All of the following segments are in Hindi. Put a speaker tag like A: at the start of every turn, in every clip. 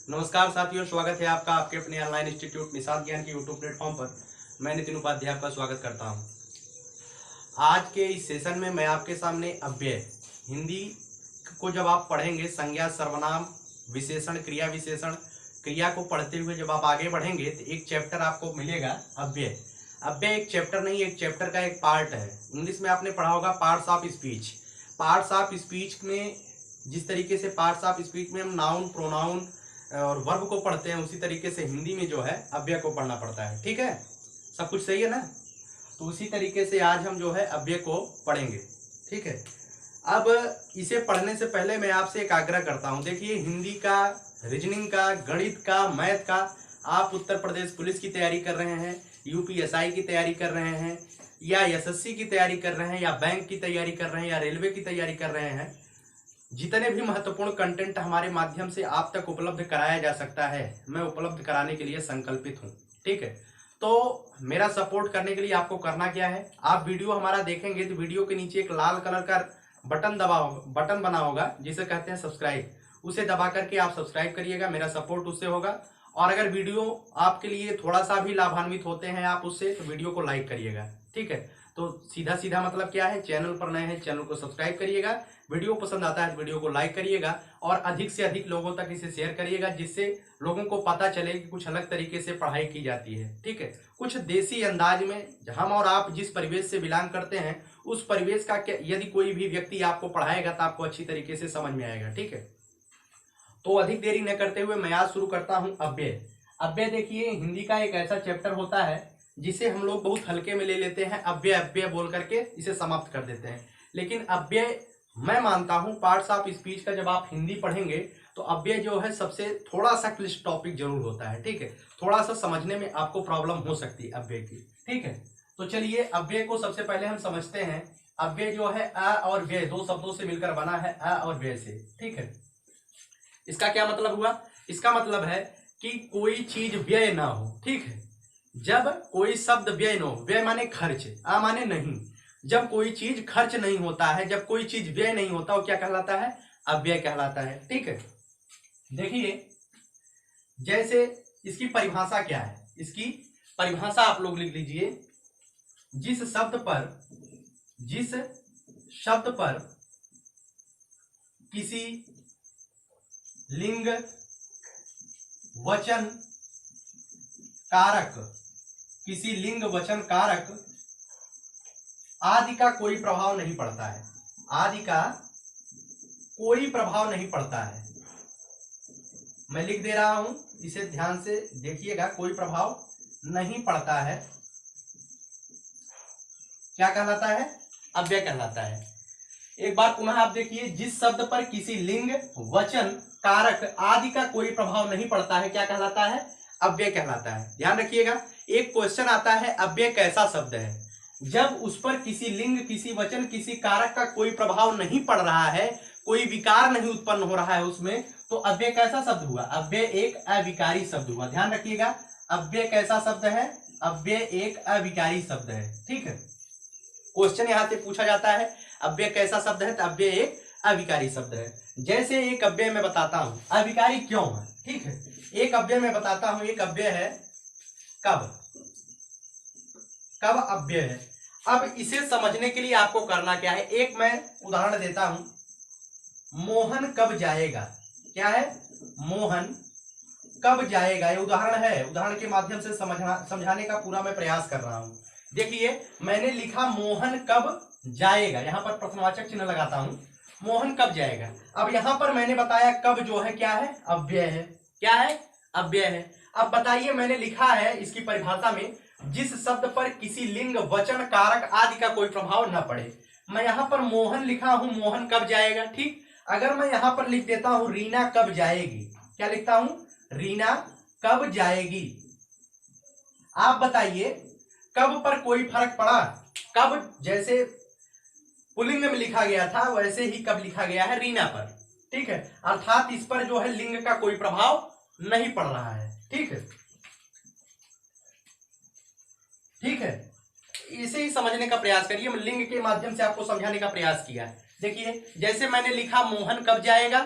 A: नमस्कार साथियों, स्वागत है आपका आपके अपने ऑनलाइन इंस्टीट्यूट निषाद ज्ञान के यूट्यूब प्लेटफॉर्म पर। मैं नितिन उपाध्याय आपका स्वागत करता हूं। आज के इस सेशन में मैं आपके सामने अव्यय हिंदी को जब आप पढ़ेंगे, संज्ञा, सर्वनाम, विशेषण, क्रिया विशेषण, क्रिया को पढ़ते हुए जब आप आगे बढ़ेंगे तो एक चैप्टर आपको मिलेगा अव्यय। अव्यय एक चैप्टर नहीं, एक चैप्टर का एक पार्ट है। इंग्लिश में आपने पढ़ा होगा parts of speech. Parts of speech में जिस तरीके से पार्ट्स ऑफ स्पीच में हम नाउन, प्रोनाउन और वर्ब को पढ़ते हैं, उसी तरीके से हिंदी में जो है अव्यय को पढ़ना पड़ता है। ठीक है, सब कुछ सही है ना? तो उसी तरीके से आज हम जो है अव्यय को पढ़ेंगे। ठीक है, अब इसे पढ़ने से पहले मैं आपसे एक आग्रह करता हूं। देखिए, हिंदी का, रीजनिंग का, गणित का, मैथ का, आप उत्तर प्रदेश पुलिस की तैयारी कर रहे हैं, यूपीएसआई की तैयारी कर रहे हैं, या एसएससी की तैयारी कर रहे हैं, या बैंक की तैयारी कर रहे हैं, या रेलवे की तैयारी कर रहे हैं, जितने भी महत्वपूर्ण कंटेंट हमारे माध्यम से आप तक उपलब्ध कराया जा सकता है, मैं उपलब्ध कराने के लिए संकल्पित हूं। ठीक है, तो मेरा सपोर्ट करने के लिए आपको करना क्या है, आप वीडियो हमारा देखेंगे तो वीडियो के नीचे एक लाल कलर का बटन बना होगा जिसे कहते हैं सब्सक्राइब। उसे दबा करके आप सब्सक्राइब करिएगा, मेरा सपोर्ट उससे होगा। और अगर वीडियो आपके लिए थोड़ा सा भी लाभान्वित होते हैं आप उससे, तो वीडियो को लाइक करिएगा। ठीक है, तो सीधा सीधा मतलब क्या है, चैनल पर नए हैं चैनल को सब्सक्राइब करिएगा, वीडियो पसंद आता है तो वीडियो को लाइक करिएगा और अधिक से अधिक लोगों तक इसे शेयर करिएगा, जिससे लोगों को पता चले कि कुछ अलग तरीके से पढ़ाई की जाती है। ठीक है, कुछ देसी अंदाज में हम और आप जिस परिवेश से बिलोंग करते हैं, उस परिवेश का यदि कोई भी व्यक्ति आपको पढ़ाएगा तो आपको अच्छी तरीके से समझ में आएगा। ठीक है, तो अधिक देरी न करते हुए मैं आज शुरू करता हूं अव्यय। अव्यय देखिए, हिंदी का एक ऐसा चैप्टर होता है जिसे हम लोग बहुत हल्के में ले लेते हैं, अव्यय अव्यय बोल करके इसे समाप्त कर देते हैं। लेकिन अव्यय, मैं मानता हूं, पार्ट्स ऑफ स्पीच का जब आप हिंदी पढ़ेंगे तो अव्यय जो है सबसे थोड़ा सा क्लिष्ट टॉपिक जरूर होता है। ठीक है, थोड़ा सा समझने में आपको प्रॉब्लम हो सकती है अव्यय की। ठीक है, तो चलिए अव्यय को सबसे पहले हम समझते हैं। अव्यय जो है अ और व्यय, दो शब्दों से मिलकर बना है, अ और व्यय से। ठीक है, इसका क्या मतलब हुआ? इसका मतलब है कि कोई चीज व्यय ना हो। ठीक है, जब कोई शब्द व्यय न हो, व्यय माने खर्च, आ माने नहीं, जब कोई चीज खर्च नहीं होता है, जब कोई चीज व्यय नहीं होता, वो क्या कहलाता है? अव्यय कहलाता है। ठीक है, देखिए, जैसे इसकी परिभाषा क्या है, इसकी परिभाषा आप लोग लिख लीजिए। जिस शब्द पर किसी लिंग, वचन, कारक, किसी लिंग, वचन, कारक आदि का कोई प्रभाव नहीं पड़ता है, आदि का कोई प्रभाव नहीं पड़ता है। मैं लिख दे रहा हूं, इसे ध्यान से देखिएगा, कोई प्रभाव नहीं पड़ता है, क्या कहलाता है? अव्यय कहलाता है। एक बार पुनः आप देखिए, जिस शब्द पर किसी लिंग, वचन, कारक आदि का कोई प्रभाव नहीं पड़ता है, क्या कहलाता है? अव्यय कहलाता है। ध्यान रखिएगा, एक क्वेश्चन आता है, अव्यय कैसा शब्द है? जब उस पर किसी लिंग, किसी वचन, किसी कारक का कोई प्रभाव नहीं पड़ रहा है, कोई विकार नहीं उत्पन्न हो रहा है उसमें, तो अव्यय कैसा शब्द हुआ? अव्यय एक अविकारी शब्द हुआ। ध्यान रखिएगा, अव्यय कैसा शब्द है? अव्यय एक अविकारी शब्द है। ठीक है, क्वेश्चन यहां से पूछा जाता है, अव्यय कैसा शब्द है? तो अव्यय एक अविकारी शब्द है। जैसे एक अव्यय में बताता हूं अविकारी क्यों है। ठीक है, एक अव्यय में बताता हूं, एक अव्यय है कब। कब अव्यय है। अब इसे समझने के लिए आपको करना क्या है, एक मैं उदाहरण देता हूं। मोहन कब जाएगा, क्या है? मोहन कब जाएगा, ये उदाहरण है। उदाहरण के माध्यम से समझाने का पूरा मैं प्रयास कर रहा हूं। देखिए, मैंने लिखा मोहन कब जाएगा, यहां पर प्रश्नवाचक चिन्ह लगाता हूं, मोहन कब जाएगा। अब यहां पर मैंने बताया कब जो है क्या है? अव्यय है। क्या है? अव्यय है। अब बताइए, मैंने लिखा है इसकी परिभाषा में, जिस शब्द पर किसी लिंग, वचन, कारक आदि का कोई प्रभाव न पड़े। मैं यहां पर मोहन लिखा हूं, मोहन कब जाएगा। ठीक, अगर मैं यहां पर लिख देता हूं रीना कब जाएगी, क्या लिखता हूं? रीना कब जाएगी। आप बताइए, कब पर कोई फर्क पड़ा? कब जैसे पुल्लिंग में लिखा गया था, वैसे ही कब लिखा गया है? रीना पर। ठीक है, अर्थात इस पर जो है लिंग का कोई प्रभाव नहीं पड़ रहा है। ठीक है, ठीक है, इसे ही समझने का प्रयास करिए। मैं लिंग के माध्यम से आपको समझाने का प्रयास किया है। देखिए, जैसे मैंने लिखा मोहन कब जाएगा।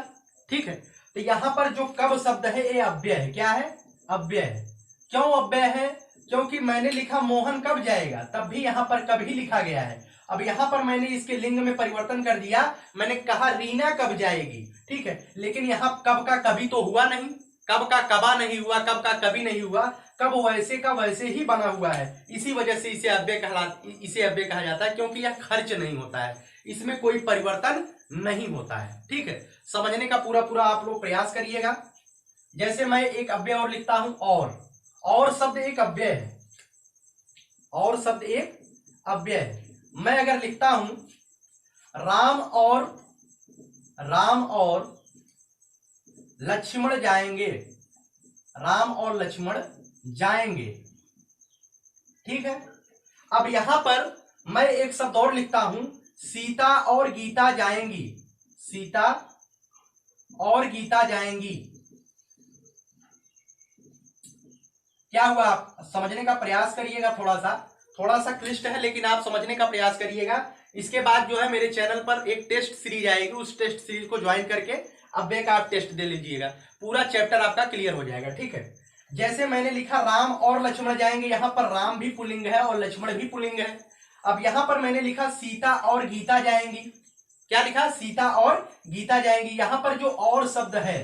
A: ठीक है, तो यहां पर जो कब शब्द है ये अव्यय है। क्या है? अव्यय है। क्यों अव्यय है? क्योंकि मैंने लिखा मोहन कब जाएगा, तब भी यहां पर कब ही लिखा गया है। अब यहां पर मैंने इसके लिंग में परिवर्तन कर दिया, मैंने कहा रीना कब जाएगी, ठीक है, लेकिन यहां कब का कभी तो हुआ नहीं, कब का कबा नहीं हुआ, कब का कभी नहीं हुआ, कब वैसे का वैसे ही बना हुआ है। इसी वजह से इसे अव्यय कहा जाता है, क्योंकि यह खर्च नहीं होता है, इसमें कोई परिवर्तन नहीं होता है। ठीक है, समझने का पूरा पूरा आप लोग प्रयास करिएगा। जैसे मैं एक अव्यय और लिखता हूं, और शब्द एक अव्यय है, और शब्द एक अव्यय है। मैं अगर लिखता हूं राम और लक्ष्मण जाएंगे, राम और लक्ष्मण जाएंगे, ठीक है। अब यहां पर मैं एक शब्द और लिखता हूं, सीता और गीता जाएंगी, सीता और गीता जाएंगी। क्या हुआ? आप समझने का प्रयास करिएगा, थोड़ा सा क्लिष्ट है, लेकिन आप समझने का प्रयास करिएगा। इसके बाद जो है मेरे चैनल पर एक टेस्ट सीरीज आएगी, उस टेस्ट सीरीज को ज्वाइन करके अव्यय का आप टेस्ट दे लीजिएगा, पूरा चैप्टर आपका क्लियर हो जाएगा। ठीक है, जैसे मैंने लिखा राम और लक्ष्मण जाएंगे, यहां पर राम भी पुल्लिंग है और लक्ष्मण भी पुल्लिंग है। अब यहां पर मैंने लिखा सीता और गीता जाएंगी, क्या लिखा? सीता और गीता जाएंगी। यहां पर जो और शब्द है,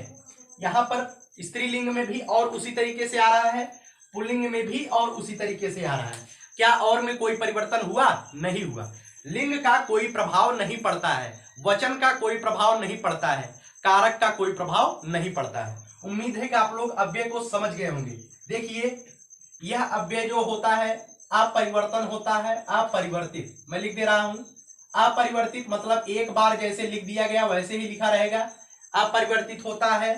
A: यहां पर स्त्रीलिंग में भी और उसी तरीके से आ रहा है, पुल्लिंग में भी और उसी तरीके से आ रहा है। क्या और में कोई परिवर्तन हुआ? नहीं हुआ। लिंग का कोई प्रभाव नहीं पड़ता है, वचन का कोई प्रभाव नहीं पड़ता है, कारक का कोई प्रभाव नहीं पड़ता है। उम्मीद है कि आप लोग अव्यय को समझ गए होंगे। देखिए, यह अव्यय जो होता है, अपरिवर्तन होता है, अपरिवर्तित। मैं लिख दे रहा हूं, अपरिवर्तित मतलब एक बार जैसे लिख दिया गया वैसे ही लिखा रहेगा। अपरिवर्तित होता है,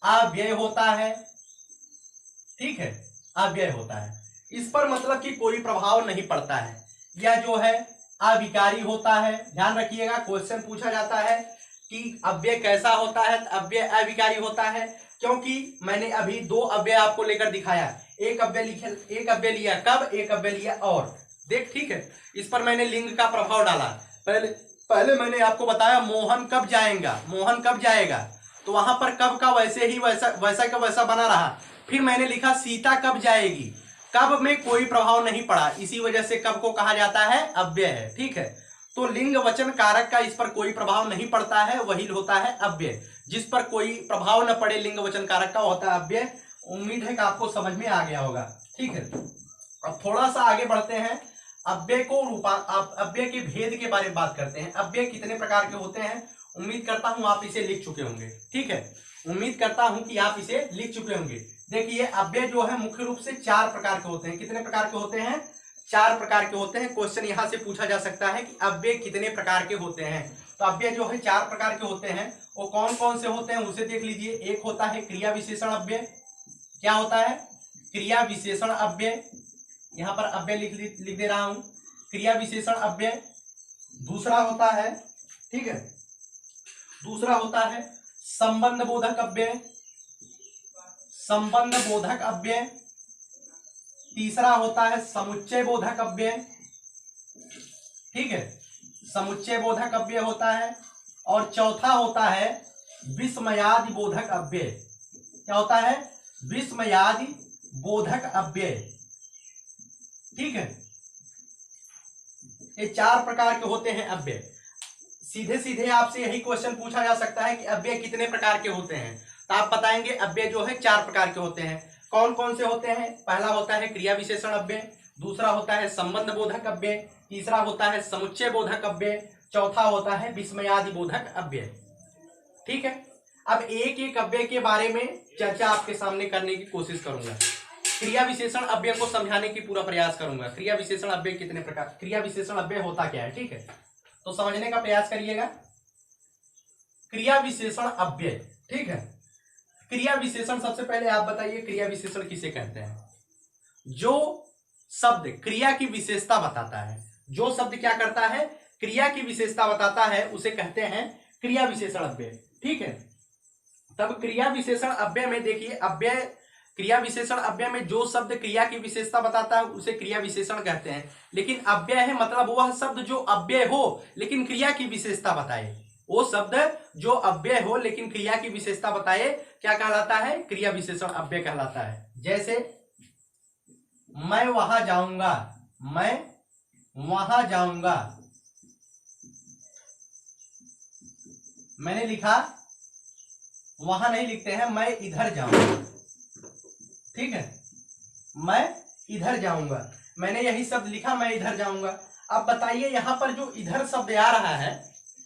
A: अव्यय होता है, ठीक है, अव्यय होता है। इस पर मतलब कि कोई प्रभाव नहीं पड़ता है। यह जो है अविकारी होता है। ध्यान रखिएगा, क्वेश्चन पूछा जाता है कि अव्यय कैसा होता है, अव्यय अविकारी होता है, क्योंकि मैंने अभी दो अव्यय आपको लेकर दिखाया। एक अव्यय लिया कब, एक अव्यय लिया और। देख, ठीक है, इस पर मैंने लिंग का प्रभाव डाला। पहले मैंने आपको बताया मोहन कब जाएगा, मोहन कब जाएगा, तो वहां पर कब का वैसे ही वैसा का वैसा बना रहा। फिर मैंने लिखा सीता कब जाएगी, कब में कोई प्रभाव नहीं पड़ा, इसी वजह से कब को कहा जाता है अव्यय है। ठीक है, तो लिंग वचन कारक का इस पर कोई प्रभाव नहीं पड़ता है, वही होता है अव्यय। जिस पर कोई प्रभाव न पड़े लिंग वचन कारक का, होता है अव्यय। उम्मीद है कि आपको समझ में आ गया होगा। ठीक है, अब थोड़ा सा आगे बढ़ते हैं, अव्यय को अव्यय के भेद के बारे में बात करते हैं। अव्यय कितने प्रकार के होते हैं? उम्मीद करता हूं आप इसे लिख चुके होंगे। ठीक है, उम्मीद करता हूं कि आप इसे लिख चुके होंगे। देखिए, अव्यय जो है मुख्य रूप से 4 प्रकार के होते हैं। कितने प्रकार के होते हैं? 4 प्रकार के होते हैं। क्वेश्चन यहां से पूछा जा सकता है कि अव्यय कितने प्रकार के होते हैं। तो अव्यय जो है 4 प्रकार के होते हैं। वो कौन कौन से होते हैं उसे देख लीजिए। एक होता है क्रिया विशेषण अव्यय। क्या होता है? क्रिया विशेषण अव्यय। यहां पर अव्यय लिख दे रहा हूं, क्रिया विशेषण अव्यय। दूसरा होता है, ठीक है, दूसरा होता है संबंध बोधक अव्यय, संबंध बोधक अव्यय। तीसरा होता है समुच्चय बोधक अव्यय, ठीक है, समुच्चय बोधक अव्यय होता है। और चौथा होता है विस्मयादि बोधक अव्यय। क्या होता है? विस्मयादि बोधक अव्यय। ठीक है, ये 4 प्रकार के होते हैं अव्यय। सीधे सीधे आपसे यही क्वेश्चन पूछा जा सकता है कि अव्यय कितने प्रकार के होते हैं, तो आप बताएंगे अव्यय जो है 4 प्रकार के होते हैं। कौन कौन से होते हैं? पहला होता है क्रिया विशेषण अव्यय, दूसरा होता है संबंध बोधक अव्यय, तीसरा होता है समुच्चय बोधक अव्यय, चौथा होता है विस्मयादि बोधक अव्यय। ठीक है, अब एक एक अव्यय के बारे में चर्चा आपके सामने करने की कोशिश करूंगा। क्रिया विशेषण अव्यय को समझाने की पूरा प्रयास करूंगा। क्रिया विशेषण अव्यय कितने प्रकार, क्रिया विशेषण अव्यय होता क्या है, ठीक है, तो समझने का प्रयास करिएगा। क्रिया विशेषण अव्यय, ठीक है, क्रिया विशेषण सबसे पहले आप बताइए क्रिया विशेषण किसे कहते हैं? जो शब्द क्रिया की विशेषता बताता है, जो शब्द क्या करता है? क्रिया की विशेषता बताता है, उसे कहते हैं क्रिया विशेषण अव्यय। ठीक है, तब क्रिया विशेषण अव्यय में देखिए, अव्यय क्रिया विशेषण अव्यय में जो शब्द क्रिया की विशेषता बताता है उसे क्रिया विशेषण कहते हैं। लेकिन अव्यय है मतलब वह शब्द जो अव्यय हो लेकिन क्रिया की विशेषता बताए, वो शब्द जो अव्यय हो लेकिन क्रिया की विशेषता बताए क्या कहलाता है? क्रिया विशेषण अव्यय कहलाता है। जैसे मैं वहां जाऊंगा, मैं वहां जाऊंगा, मैंने लिखा, वहां नहीं लिखते हैं, मैं इधर जाऊंगा, ठीक है, मैं इधर जाऊंगा, मैंने यही शब्द लिखा, मैं इधर जाऊंगा। अब बताइए यहां पर जो इधर शब्द आ रहा है,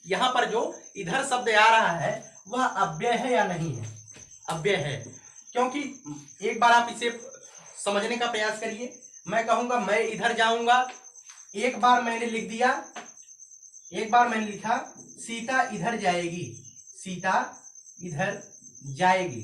A: यहां पर जो इधर शब्द आ रहा है वह अव्यय है या नहीं है? अव्यय है, क्योंकि एक बार आप इसे समझने का प्रयास करिए। मैं कहूंगा मैं इधर जाऊंगा, एक बार मैंने लिख दिया, एक बार मैंने लिखा सीता इधर जाएगी, सीता इधर जाएगी,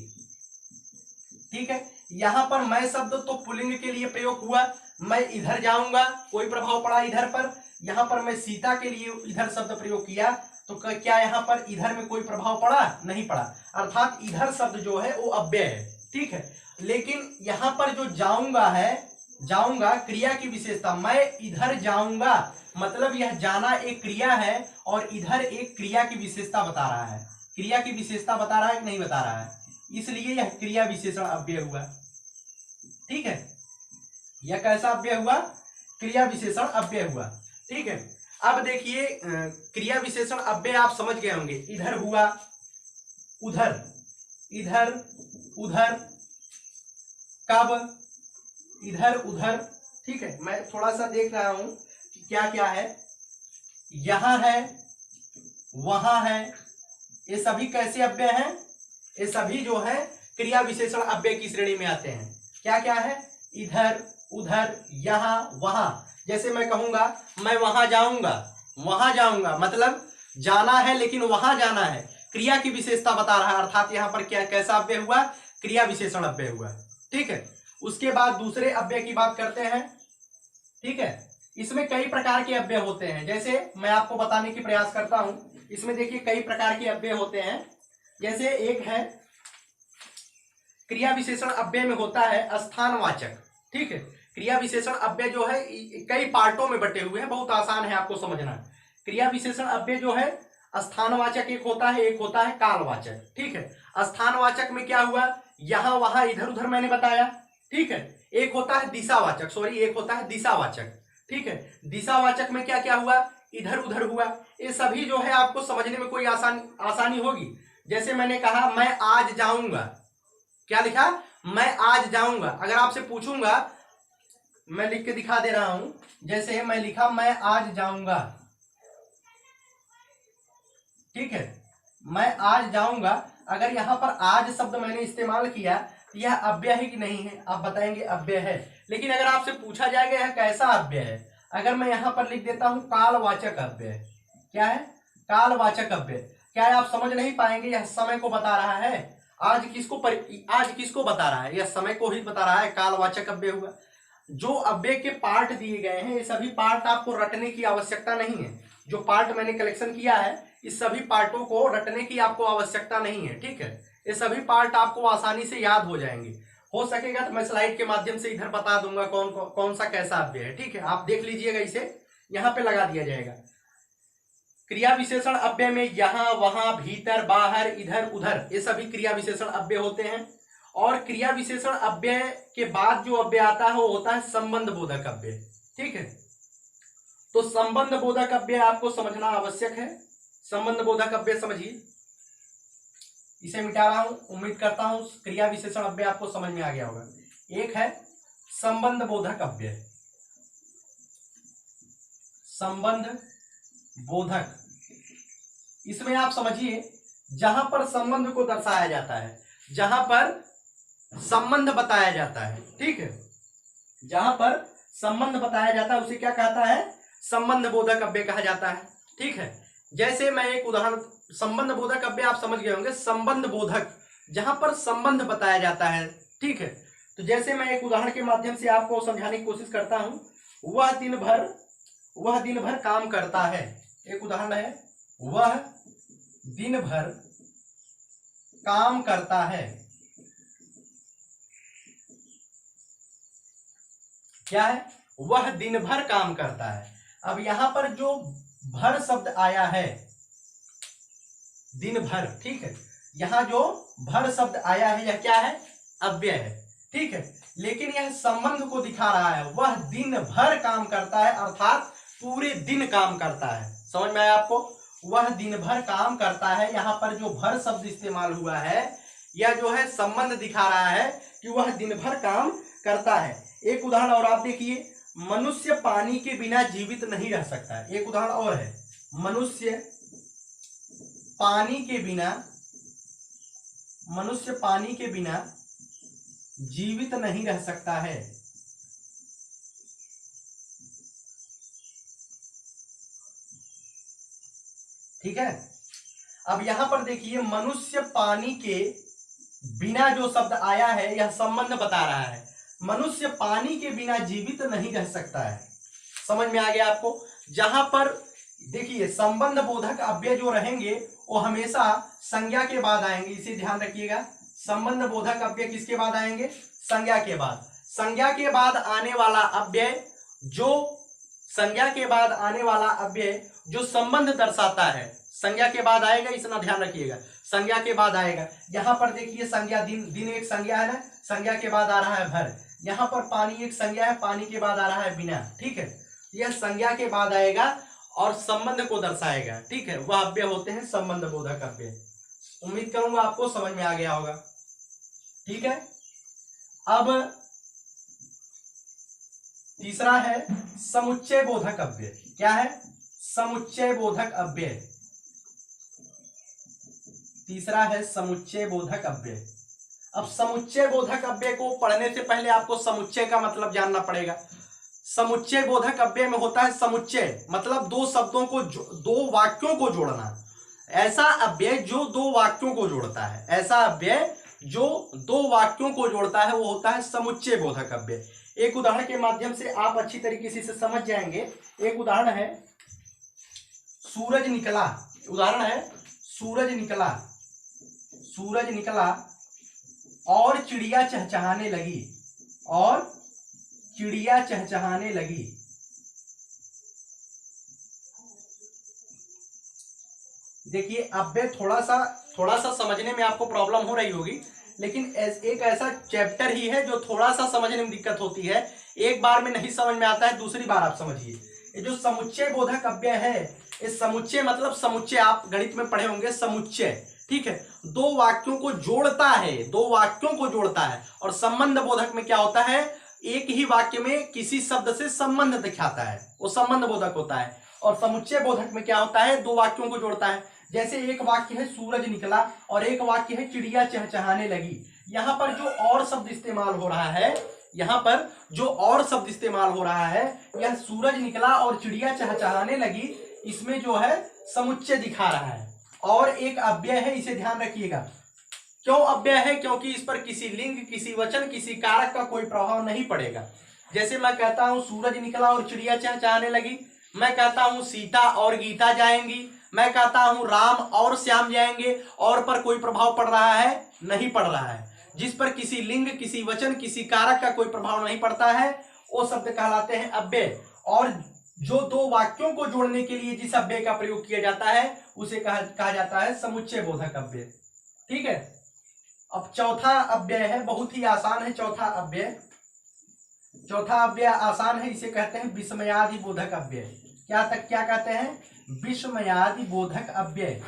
A: ठीक है। यहां पर मैं शब्द तो पुल्लिंग के लिए प्रयोग हुआ, मैं इधर जाऊंगा, कोई प्रभाव पड़ा इधर पर। यहां पर मैं सीता के लिए इधर शब्द प्रयोग किया, तो क्या यहां पर इधर में कोई प्रभाव पड़ा? नहीं पड़ा, अर्थात इधर शब्द जो है वो अव्यय है, ठीक है। लेकिन यहां पर जो जाऊंगा है, जाऊंगा क्रिया की विशेषता, मैं इधर जाऊंगा, मतलब यह जाना एक क्रिया है और इधर एक क्रिया की विशेषता बता रहा है। क्रिया की विशेषता बता रहा है कि नहीं बता रहा है? इसलिए यह क्रिया विशेषण अव्यय हुआ, ठीक है। यह कैसा अव्यय हुआ? क्रिया विशेषण अव्यय हुआ, ठीक है। अब देखिए क्रिया विशेषण अव्यय आप समझ गए होंगे। इधर हुआ, उधर, इधर उधर, कब, इधर उधर, ठीक है। मैं थोड़ा सा देख रहा हूं कि क्या क्या है। यहां है, वहां है, ये सभी कैसे अव्यय हैं? ये सभी जो है क्रिया विशेषण अव्यय की श्रेणी में आते हैं। क्या क्या है? इधर, उधर, यहां, वहां। जैसे मैं कहूंगा मैं वहां जाऊंगा, वहां जाऊंगा मतलब जाना है लेकिन वहां जाना है, क्रिया की विशेषता बता रहा है, अर्थात यहां पर क्या कैसा अव्यय हुआ? क्रिया विशेषण अव्यय हुआ, ठीक है। उसके बाद दूसरे अव्यय की बात करते हैं, ठीक है। इसमें कई प्रकार के अव्यय होते हैं, जैसे मैं आपको बताने की प्रयास करता हूं। इसमें देखिए कई प्रकार के अव्यय होते हैं। जैसे एक है क्रिया विशेषण अव्यय में होता है स्थानवाचक, ठीक है। क्रिया विशेषण अव्यय जो है कई पार्टों में बटे हुए हैं, बहुत आसान है आपको समझना। क्रिया विशेषण अव्यय जो है स्थानवाचक एक होता है, एक होता है कालवाचक, ठीक है। स्थानवाचक में क्या हुआ? यहां वहां इधर उधर मैंने बताया, ठीक है। एक होता है दिशावाचक, सॉरी एक होता है दिशावाचक, ठीक है। दिशावाचक में क्या क्या हुआ? इधर उधर हुआ। ये सभी जो है आपको समझने में कोई आसानी होगी। जैसे मैंने कहा मैं आज जाऊंगा, क्या लिखा? मैं आज जाऊंगा। अगर आपसे पूछूंगा, मैं लिख के दिखा दे रहा हूं, जैसे मैं लिखा मैं आज जाऊंगा, ठीक है, मैं आज जाऊंगा। अगर यहां पर आज शब्द मैंने इस्तेमाल किया, यह अव्यय है कि नहीं है? आप बताएंगे अव्यय है। लेकिन अगर आपसे पूछा जाएगा यह कैसा अव्यय है, अगर मैं यहां पर लिख देता हूं कालवाचक अव्यय, क्या है? कालवाचक अव्यय। क्या है? आप समझ नहीं पाएंगे, यह समय को बता रहा है। आज किसको बता रहा है? यह समय को ही बता रहा है, कालवाचक अव्यय हुआ। जो अव्यय के पार्ट दिए गए हैं, ये सभी पार्ट आपको रटने की आवश्यकता नहीं है। जो पार्ट मैंने कलेक्शन किया है, इस सभी पार्टों को रटने की आपको आवश्यकता नहीं है, ठीक है। ये सभी पार्ट आपको आसानी से याद हो जाएंगे। हो सकेगा तो मैं स्लाइड के माध्यम से इधर बता दूंगा कौन सा कैसा अव्यय है, ठीक है। आप देख लीजिएगा, इसे यहां पे लगा दिया जाएगा। क्रिया विशेषण अव्यय में यहां, वहां, भीतर, बाहर, इधर, उधर, ये सभी क्रिया विशेषण अव्यय होते हैं। और क्रिया विशेषण अव्यय के बाद जो अव्यय आता है वो होता है संबंध बोधक अव्यय, ठीक है। तो संबंध बोधक अव्यय आपको समझना आवश्यक है। संबंध बोधक अव्यय समझिए, इसे मिटा रहा हूं, उम्मीद करता हूं क्रिया विशेषण अव्यय आपको समझ में आ गया होगा। एक है संबंध बोधक अव्यय, संबंध बोधक। इसमें आप समझिए जहां पर संबंध को दर्शाया जाता है, जहां पर संबंध बताया जाता है, ठीक है, जहां पर संबंध बताया जाता है उसे क्या कहता है? संबंध बोधक अव्यय कहा जाता है, ठीक है। जैसे मैं एक उदाहरण, संबंध बोधक अव्यय आप समझ गए होंगे, संबंध बोधक जहां पर संबंध बताया जाता है, ठीक है। तो जैसे मैं एक उदाहरण के माध्यम से आपको समझाने की कोशिश करता हूं, वह दिन भर काम करता है। एक उदाहरण है, वह दिन भर काम करता है। क्या है? वह दिन भर काम करता है। अब यहां पर जो भर शब्द आया है, दिन भर, ठीक है। यहाँ जो भर शब्द आया है यह क्या है, अव्यय है, ठीक है। लेकिन यह संबंध को दिखा रहा है, वह दिन भर काम करता है, अर्थात पूरे दिन काम करता है। समझ में आया आपको, वह दिन भर काम करता है। यहाँ पर जो भर शब्द इस्तेमाल हुआ है यह जो है संबंध दिखा रहा है कि वह दिन भर काम करता है। एक उदाहरण और आप देखिए, मनुष्य पानी के बिना जीवित नहीं रह सकता है। एक उदाहरण और है, मनुष्य पानी के बिना जीवित नहीं रह सकता है। ठीक है। अब यहां पर देखिए, मनुष्य पानी के बिना जो शब्द आया है यह संबंध बता रहा है, मनुष्य पानी के बिना जीवित नहीं रह सकता है। समझ में आ गया आपको। जहां पर देखिए संबंध बोधक अव्यय जो रहेंगे वो हमेशा संज्ञा के बाद आएंगे, इसे ध्यान रखिएगा। संबंध बोधक अव्यय किसके बाद आएंगे, संज्ञा के बाद। संज्ञा के बाद आने वाला अव्यय जो संबंध दर्शाता है, संज्ञा के बाद आएगा, इसना ध्यान रखिएगा, संज्ञा के बाद आएगा। यहां पर देखिए संज्ञा, दिन एक संज्ञा है ना, संज्ञा के बाद आ रहा है भर। यहां पर पानी एक संज्ञा है, पानी के बाद आ रहा है बिना, ठीक है। यह संज्ञा के बाद आएगा और संबंध को दर्शाएगा, ठीक है। वह अव्यय होते हैं संबंध बोधक अव्यय। उम्मीद करूंगा आपको समझ में आ गया होगा, ठीक है। अब तीसरा है समुच्चय बोधक अव्यय। क्या है, समुच्चय बोधक अव्यय। तीसरा है समुच्चय बोधक अव्यय। अब समुच्चय बोधक अव्यय को पढ़ने से पहले आपको समुच्चय का मतलब जानना पड़ेगा। समुच्चय बोधक अव्यय में होता है समुच्चय, मतलब दो शब्दों को, दो वाक्यों को जोड़ना। ऐसा अव्यय जो दो वाक्यों को जोड़ता है, ऐसा अव्यय जो दो वाक्यों को जोड़ता है वो होता है समुच्चय बोधक अव्यय। एक उदाहरण के माध्यम से आप अच्छी तरीके से समझ जाएंगे। एक उदाहरण है सूरज निकला। उदाहरण है सूरज निकला और चिड़िया चहचहाने लगी, देखिए अव्यय थोड़ा सा समझने में आपको प्रॉब्लम हो रही होगी, लेकिन एक ऐसा चैप्टर ही है जो थोड़ा सा समझने में दिक्कत होती है। एक बार में नहीं समझ में आता है, दूसरी बार आप समझिए। ये जो समुच्चय बोधक अव्यय है, ये समुच्चय मतलब समुच्चय, आप गणित में पढ़े होंगे समुच्चय, ठीक है। दो वाक्यों को जोड़ता है। और संबंध बोधक में क्या होता है, एक ही वाक्य में किसी शब्द से संबंध दिखाता है, वो संबंध बोधक होता है। और समुच्चय बोधक में क्या होता है, दो वाक्यों को जोड़ता है। जैसे एक वाक्य है सूरज निकला और एक वाक्य है चिड़िया चहचहाने लगी। यहाँ पर जो और शब्द इस्तेमाल हो रहा है, यह सूरज निकला और चिड़िया चहचहाने लगी, इसमें जो है समुच्चय दिखा रहा है और एक अव्यय है, इसे ध्यान रखिएगा। क्यों अव्यय है, क्योंकि इस पर किसी लिंग, किसी वचन, किसी कारक का कोई प्रभाव नहीं पड़ेगा। जैसे मैं कहता हूं सूरज निकला और चिड़िया चहचहाने लगी, मैं कहता हूं सीता और गीता जाएंगी, मैं कहता हूं राम और श्याम जाएंगे, और पर कोई प्रभाव पड़ रहा है, नहीं पड़ रहा है। जिस पर किसी लिंग, किसी वचन, किसी कारक का कोई प्रभाव नहीं पड़ता है वो शब्द कहलाते हैं अव्यय। और जो दो वाक्यों को जोड़ने के लिए जिस अव्यय का प्रयोग किया जाता है उसे कहा जाता है समुच्चय बोधक अव्यय, ठीक है। अब चौथा अव्यय है, बहुत ही आसान है चौथा अव्यय आसान है, इसे कहते हैं विस्मयादि बोधक अव्यय। क्या कहते हैं, विस्मयादि बोधक अव्यय,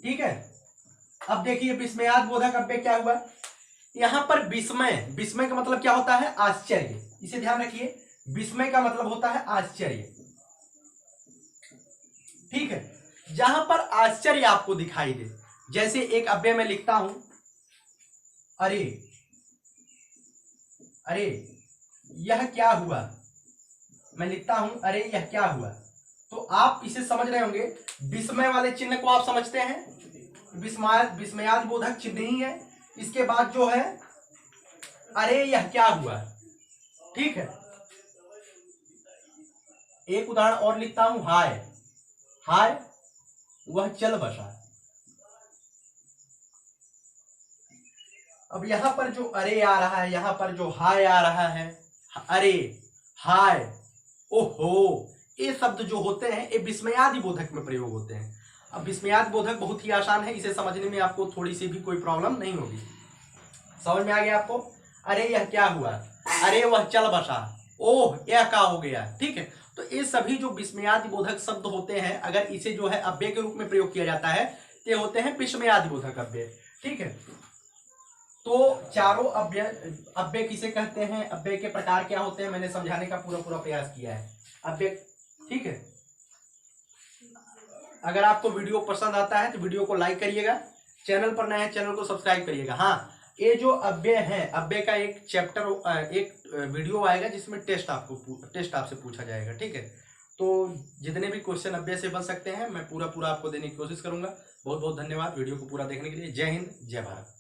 A: ठीक है। अब देखिए विस्मयादि बोधक अव्यय क्या हुआ, यहां पर विस्मय का मतलब क्या होता है, आश्चर्य। इसे ध्यान रखिए, विस्मय का मतलब होता है आश्चर्य, ठीक है। जहां पर आश्चर्य आपको दिखाई दे, जैसे एक अव्यय में लिखता हूं अरे यह क्या हुआ, मैं लिखता हूं अरे यह क्या हुआ, तो आप इसे समझ रहे होंगे। विस्मय वाले चिन्ह को आप समझते हैं, विस्मयादि बोधक चिन्ह ही है। इसके बाद जो है अरे यह क्या हुआ, ठीक है। एक उदाहरण और लिखता हूं, हाय वह चल बसा। अब यहां पर जो अरे आ रहा है, यहां पर जो हाय आ रहा है, अरे, हाय, ओहो, ये शब्द जो होते हैं ये विस्मयादि बोधक में प्रयोग होते हैं। अब विस्मयादि बोधक बहुत ही आसान है, इसे समझने में आपको थोड़ी सी भी कोई प्रॉब्लम नहीं होगी। समझ में आ गया आपको? अरे यह क्या हुआ, अरे वह चल बसा, ओह यह क्या हो गया। ठीक है, तो ये सभी जो विस्मयादि बोधक शब्द होते हैं, अगर इसे जो है अव्यय के रूप में प्रयोग किया जाता है, ये होते हैं विस्मयादि बोधक अव्यय। ठीक है, तो चारों अव्यय किसे कहते हैं, अव्यय के प्रकार क्या होते हैं, मैंने समझाने का पूरा पूरा प्रयास किया है अव्यय। ठीक है, अगर आपको वीडियो पसंद आता है तो वीडियो को लाइक करिएगा, चैनल पर नए हैं चैनल को सब्सक्राइब करिएगा। हाँ, ये जो अव्यय है, अव्यय का एक चैप्टर, एक वीडियो आएगा जिसमें टेस्ट आपसे पूछा जाएगा। ठीक है, तो जितने भी क्वेश्चन अव्यय से बन सकते हैं मैं पूरा पूरा आपको देने की कोशिश करूंगा। बहुत बहुत धन्यवाद वीडियो को पूरा देखने के लिए। जय हिंद, जय भारत।